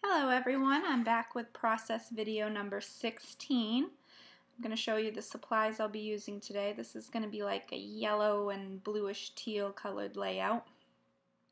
Hello everyone, I'm back with process video number 16. I'm going to show you the supplies I'll be using today. This is going to be like a yellow and bluish teal colored layout.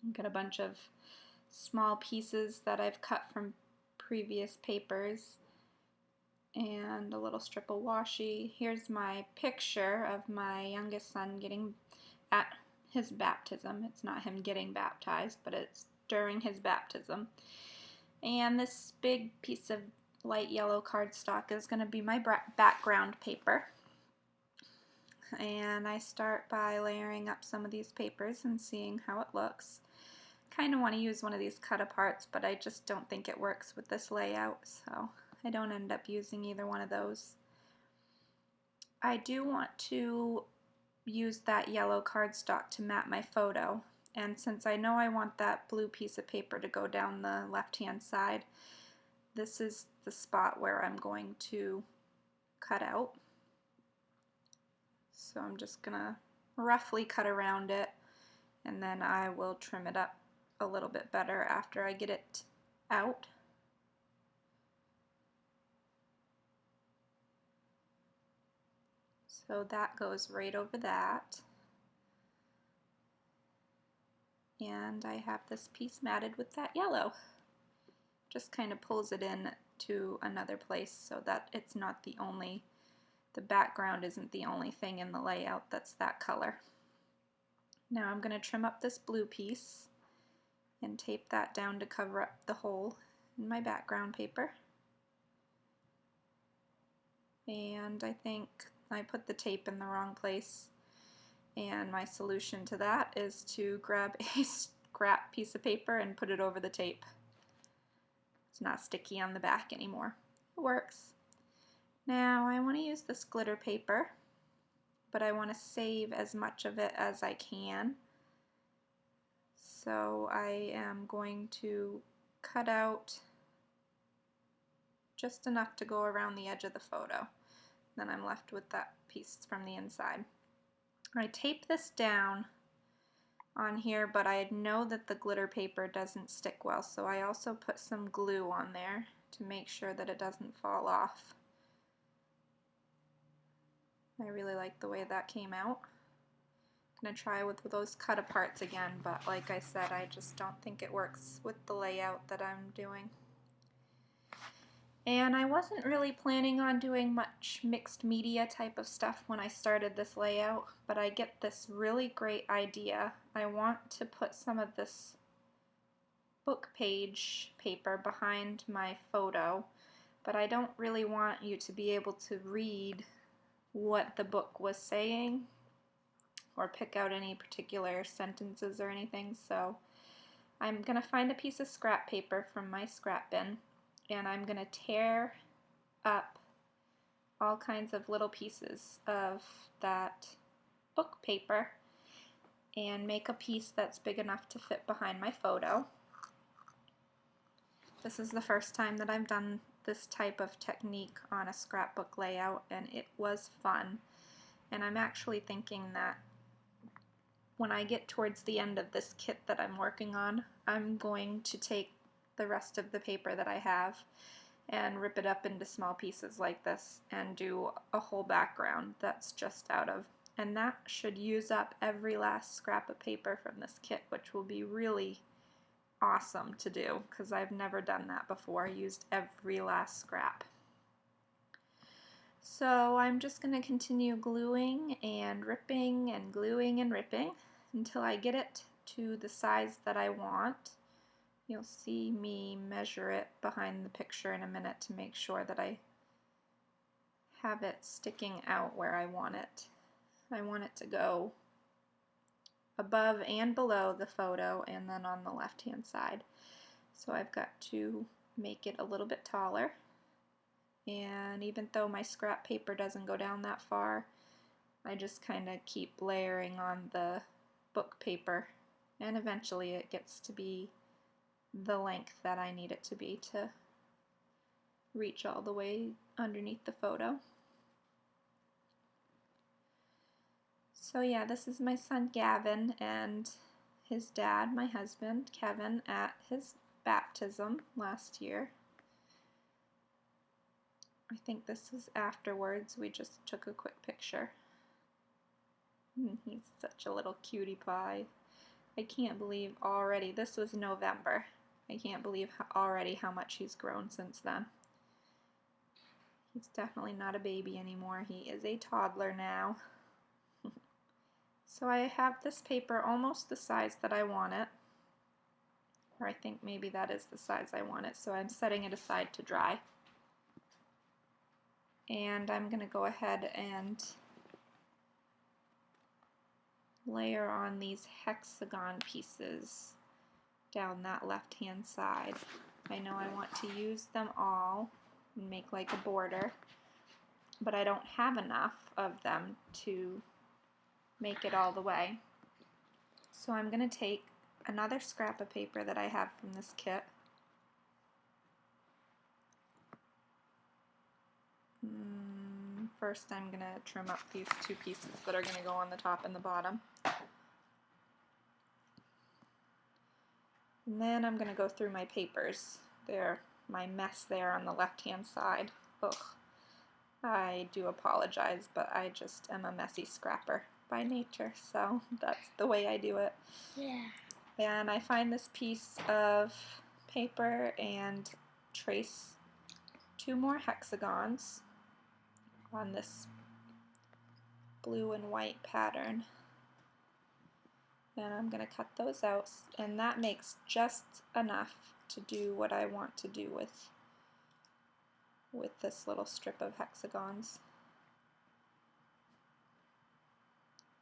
I've got a bunch of small pieces that I've cut from previous papers and a little strip of washi. Here's my picture of my youngest son getting at his baptism. It's not him getting baptized, but it's during his baptism. And this big piece of light yellow cardstock is going to be my background paper. And I start by layering up some of these papers and seeing how it looks. Kind of want to use one of these cut aparts, but I just don't think it works with this layout, so I don't end up using either one of those. I do want to use that yellow cardstock to map my photo. And since I know I want that blue piece of paper to go down the left-hand side, this is the spot where I'm going to cut out. So I'm just going to roughly cut around it, and then I will trim it up a little bit better after I get it out. So that goes right over that. And I have this piece matted with that yellow. Just kind of pulls it in to another place so that it's not the background isn't the only thing in the layout that's that color. Now I'm going to trim up this blue piece and tape that down to cover up the hole in my background paper. And I think I put the tape in the wrong place, and my solution to that is to grab a scrap piece of paper and put it over the tape. It's not sticky on the back anymore. It works. Now I want to use this glitter paper, but I want to save as much of it as I can. So I am going to cut out just enough to go around the edge of the photo. Then I'm left with that piece from the inside. I tape this down on here, but I know that the glitter paper doesn't stick well, so I also put some glue on there to make sure that it doesn't fall off. I really like the way that came out. I'm going to try with those cut aparts again, but like I said, I just don't think it works with the layout that I'm doing. And I wasn't really planning on doing much mixed media type of stuff when I started this layout, but I get this really great idea. I want to put some of this book page paper behind my photo, but I don't really want you to be able to read what the book was saying or pick out any particular sentences or anything, so I'm going to find a piece of scrap paper from my scrap bin, and I'm going to tear up all kinds of little pieces of that book paper and make a piece that's big enough to fit behind my photo. This is the first time that I've done this type of technique on a scrapbook layout, and it was fun. And I'm actually thinking that when I get towards the end of this kit that I'm working on, I'm going to take the rest of the paper that I have and rip it up into small pieces like this and do a whole background that's just out of. And that should use up every last scrap of paper from this kit, which will be really awesome to do because I've never done that before. I used every last scrap. So I'm just going to continue gluing and ripping and gluing and ripping until I get it to the size that I want. You'll see me measure it behind the picture in a minute to make sure that I have it sticking out where I want it. I want it to go above and below the photo and then on the left hand side. So I've got to make it a little bit taller, and even though my scrap paper doesn't go down that far, I just kind of keep layering on the book paper, and eventually it gets to be the length that I need it to be to reach all the way underneath the photo. So yeah, this is my son Gavin and his dad, my husband, Kevin, at his baptism last year. I think this was afterwards. We just took a quick picture. He's such a little cutie pie. I can't believe already, this was November. I can't believe already how much he's grown since then. He's definitely not a baby anymore. He is a toddler now. So I have this paper almost the size that I want it. Or I think maybe that is the size I want it. So I'm setting it aside to dry. And I'm going to go ahead and layer on these hexagon pieces down that left-hand side. I know I want to use them all and make like a border, but I don't have enough of them to make it all the way. So I'm going to take another scrap of paper that I have from this kit. First I'm going to trim up these two pieces that are going to go on the top and the bottom. And then I'm going to go through my papers. They're my mess there on the left-hand side. Ugh. I do apologize, but I just am a messy scrapper by nature, so that's the way I do it. Yeah. And I find this piece of paper and trace two more hexagons on this blue and white pattern. And I'm going to cut those out, and that makes just enough to do what I want to do with this little strip of hexagons.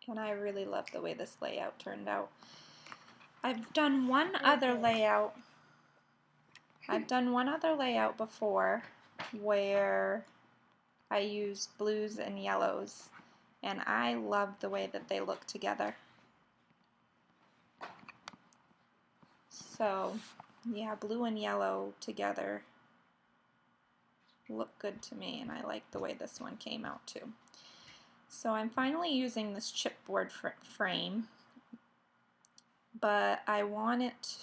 And I really love the way this layout turned out. I've done one other layout before where I used blues and yellows, and I love the way that they look together. So yeah, blue and yellow together look good to me, and I like the way this one came out too. So I'm finally using this chipboard frame, but I want it,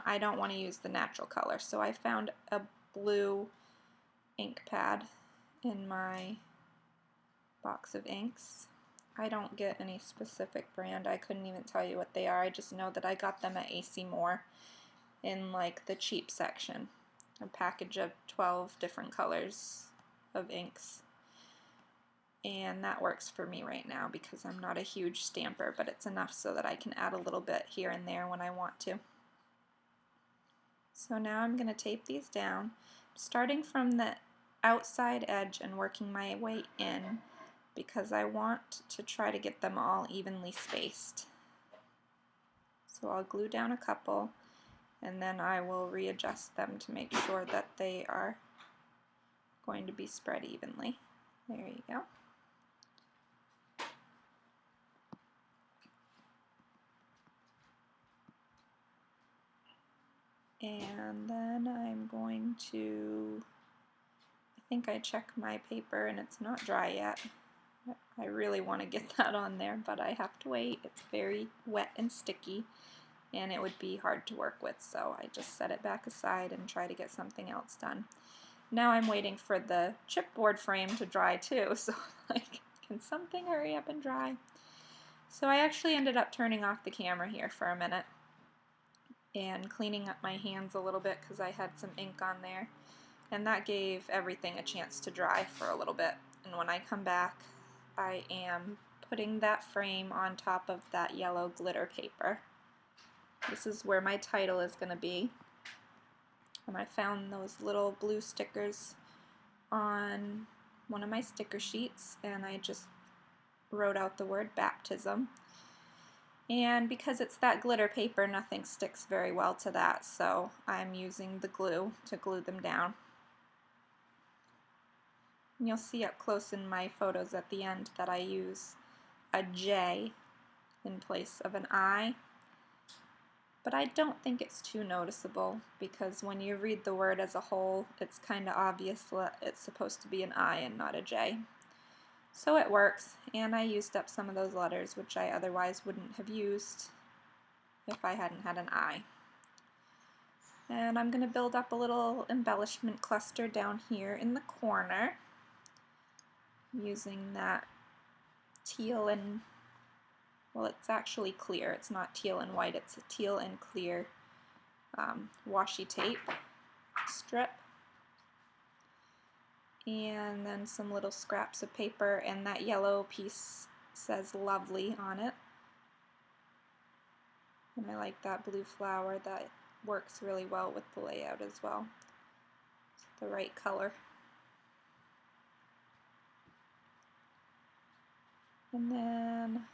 I don't want to use the natural color, so I found a blue ink pad in my box of inks. I don't get any specific brand. I couldn't even tell you what they are. I just know that I got them at AC Moore in like the cheap section. A package of 12 different colors of inks. And that works for me right now because I'm not a huge stamper, but it's enough so that I can add a little bit here and there when I want to. So now I'm going to tape these down, starting from the outside edge and working my way in, because I want to try to get them all evenly spaced. So I'll glue down a couple, and then I will readjust them to make sure that they are going to be spread evenly. There you go. And then I'm going to, I think I checked my paper and it's not dry yet. I really want to get that on there, but I have to wait. It's very wet and sticky, and it would be hard to work with, so I just set it back aside and try to get something else done. Now I'm waiting for the chipboard frame to dry too, so like, can something hurry up and dry? So I actually ended up turning off the camera here for a minute and cleaning up my hands a little bit because I had some ink on there, and that gave everything a chance to dry for a little bit. And when I come back, I am putting that frame on top of that yellow glitter paper. This is where my title is going to be. And I found those little blue stickers on one of my sticker sheets, and I just wrote out the word baptism. And because it's that glitter paper, nothing sticks very well to that, so I'm using the glue to glue them down. And you'll see up close in my photos at the end that I use a J in place of an I. But I don't think it's too noticeable, because when you read the word as a whole, it's kind of obvious that it's supposed to be an I and not a J. So it works, and I used up some of those letters, which I otherwise wouldn't have used if I hadn't had an I. And I'm going to build up a little embellishment cluster down here in the corner using that teal and, well, it's actually clear. It's not teal and white, it's a teal and clear washi tape strip. And then some little scraps of paper, and that yellow piece says lovely on it. And I like that blue flower. That works really well with the layout as well. It's the right color. And then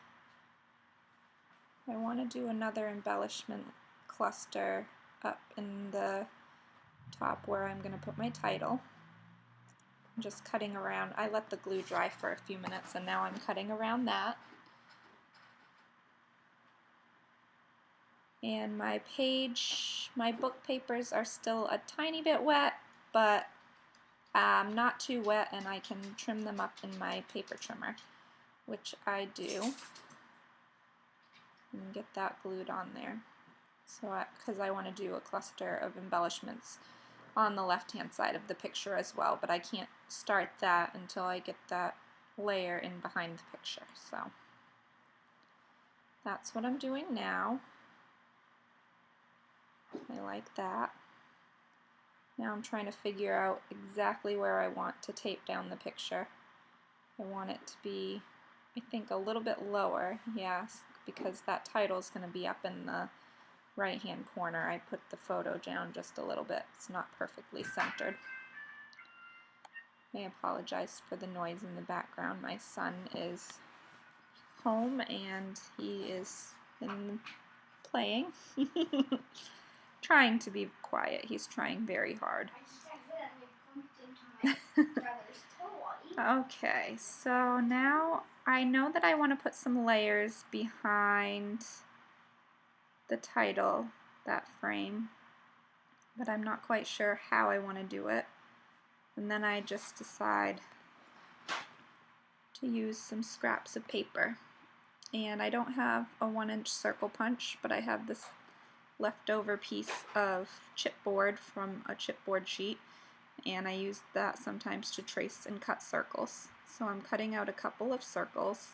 I want to do another embellishment cluster up in the top where I'm going to put my title. I'm just cutting around. I let the glue dry for a few minutes and now I'm cutting around that. And my book papers are still a tiny bit wet, but not too wet, and I can trim them up in my paper trimmer, which I do. And get that glued on there. So, because I want to do a cluster of embellishments on the left-hand side of the picture as well, but I can't start that until I get that layer in behind the picture. So, that's what I'm doing now. I like that. Now I'm trying to figure out exactly where I want to tape down the picture. I want it to be, I think, a little bit lower, yes, because that title is going to be up in the right-hand corner. I put the photo down just a little bit. It's not perfectly centered. I apologize for the noise in the background. My son is home and he is playing. Trying to be quiet. He's trying very hard. Okay, so now I know that I want to put some layers behind the title, that frame, but I'm not quite sure how I want to do it. And then I just decide to use some scraps of paper. And I don't have a 1-inch circle punch, but I have this leftover piece of chipboard from a chipboard sheet, and I use that sometimes to trace and cut circles. So I'm cutting out a couple of circles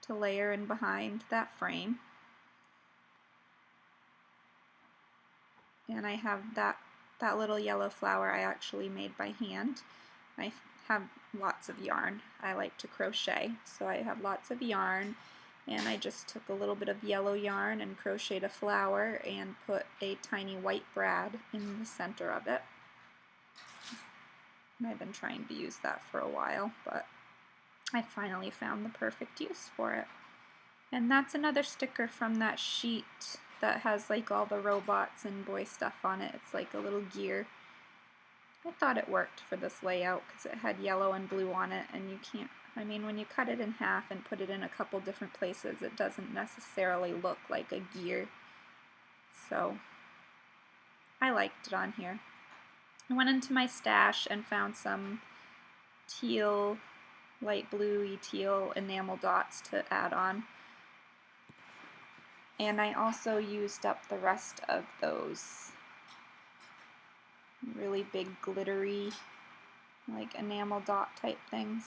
to layer in behind that frame. And I have that little yellow flower I actually made by hand. I have lots of yarn. I like to crochet, so I have lots of yarn. And I just took a little bit of yellow yarn and crocheted a flower and put a tiny white brad in the center of it. And I've been trying to use that for a while, but I finally found the perfect use for it. And that's another sticker from that sheet that has like all the robots and boy stuff on it. It's like a little gear. I thought it worked for this layout because it had yellow and blue on it, and you can't, I mean, when you cut it in half and put it in a couple different places, it doesn't necessarily look like a gear. So I liked it on here. I went into my stash and found some teal, light bluey teal enamel dots to add on. And I also used up the rest of those really big glittery, like enamel dot type things.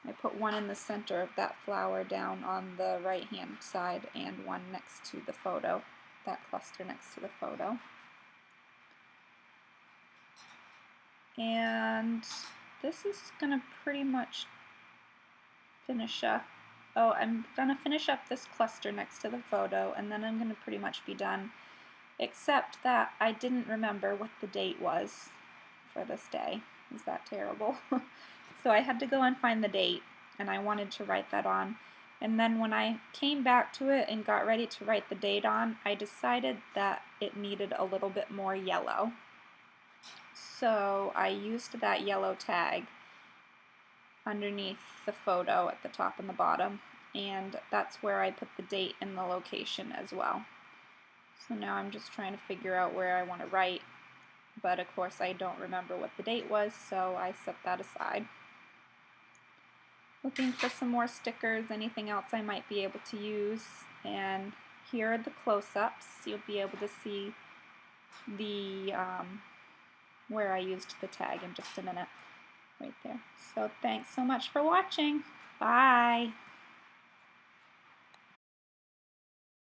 I put one in the center of that flower down on the right hand side and one next to the photo, that cluster next to the photo. And this is going to pretty much finish up. Oh, I'm going to finish up this cluster next to the photo, and then I'm going to pretty much be done, except that I didn't remember what the date was for this day. Is that terrible? So I had to go and find the date, and I wanted to write that on. And then when I came back to it and got ready to write the date on, I decided that it needed a little bit more yellow. So I used that yellow tag underneath the photo at the top and the bottom, and that's where I put the date and the location as well. So now I'm just trying to figure out where I want to write, but of course I don't remember what the date was, so I set that aside. Looking for some more stickers, anything else I might be able to use, and here are the close-ups. You'll be able to see the where I used the tag in just a minute right there. So thanks so much for watching. Bye.